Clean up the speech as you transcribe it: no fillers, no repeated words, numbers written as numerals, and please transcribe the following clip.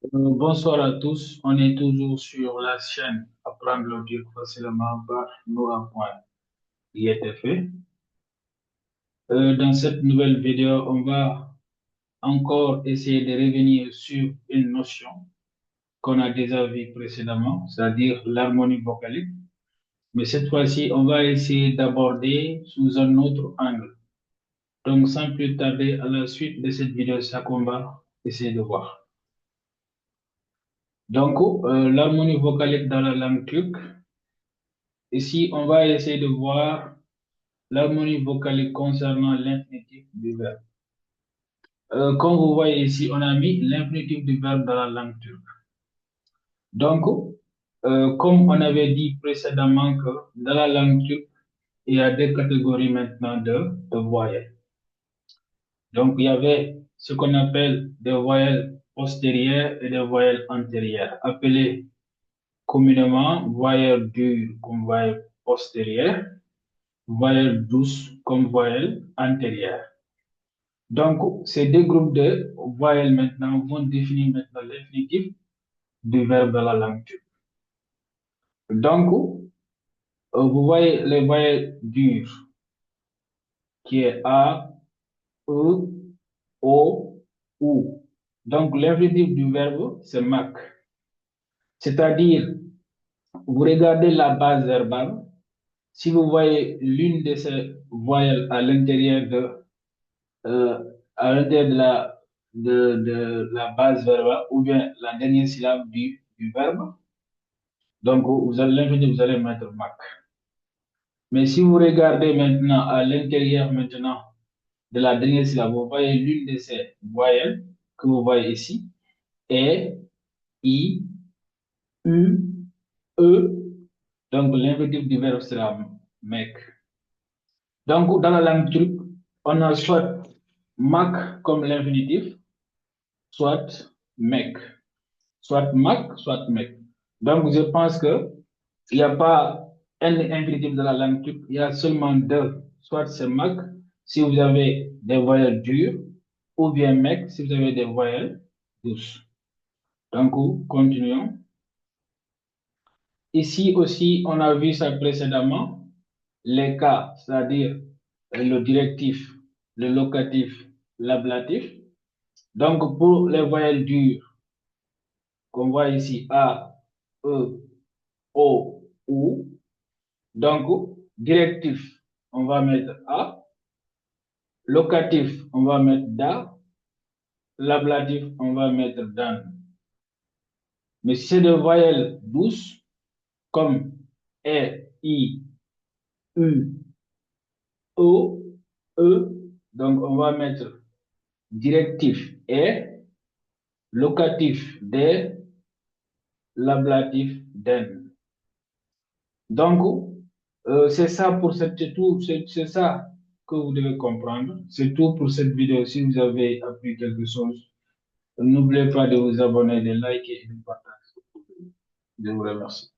Bonsoir à tous. On est toujours sur la chaîne Apprendre le dire facilement par Noura.IETF. Dans cette nouvelle vidéo, on va encore essayer de revenir sur une notion qu'on a déjà vue précédemment, c'est-à-dire l'harmonie vocalique. Mais cette fois-ci, on va essayer d'aborder sous un autre angle. Donc, sans plus tarder, à la suite de cette vidéo, c'est ça qu'on va essayer de voir. Donc, l'harmonie vocalique dans la langue turque. Ici, on va essayer de voir l'harmonie vocalique concernant l'infinitif du verbe. Comme vous voyez ici, on a mis l'infinitif du verbe dans la langue turque. Donc, comme on avait dit précédemment que dans la langue turque, il y a deux catégories maintenant de voyelles. Donc, il y avait ce qu'on appelle des voyelles postérieures et des voyelles antérieures, appelées communément voyelles dures comme voyelles postérieures, voyelles douces comme voyelles antérieures. Donc, ces deux groupes de voyelles maintenant vont définir maintenant l'infinitif du verbe dans la langue turque. Donc, vous voyez les voyelles dures qui est A, E, O, U. Donc, l'infinitif du verbe, c'est mak. C'est-à-dire, vous regardez la base verbale. Si vous voyez l'une de ces voyelles euh, à l'intérieur de la base verbale ou bien la dernière syllabe du verbe, donc vous allez l'infinitif, vous allez mettre mak. Mais si vous regardez maintenant à l'intérieur maintenant de la dernière syllabe, vous voyez l'une de ces voyelles que vous voyez ici, E, I, U, E, donc l'infinitif du verbe sera mek. Donc dans la langue turque, on a soit mak comme l'infinitif, soit mek. Soit mak, soit mek. Donc je pense que il n'y a pas un infinitif de la langue turque, il y a seulement deux. Soit c'est mak si vous avez des voyelles dures, ou bien mek si vous avez des voyelles douces. Donc, continuons. Ici aussi, on a vu ça précédemment, les cas, c'est-à-dire le directif, le locatif, l'ablatif. Donc, pour les voyelles dures, qu'on voit ici, A, E, O, U. Donc, directif, on va mettre A. Locatif, on va mettre da. L'ablatif, on va mettre dan. Mais si c'est des voyelles douces, comme E, I, U, O, E, donc on va mettre directif E, locatif D, l'ablatif den. Donc, c'est ça pour c'est tout, c'est ça que vous devez comprendre. C'est tout pour cette vidéo. Si vous avez appris quelque chose, n'oubliez pas de vous abonner, de liker et de partager. Je vous remercie.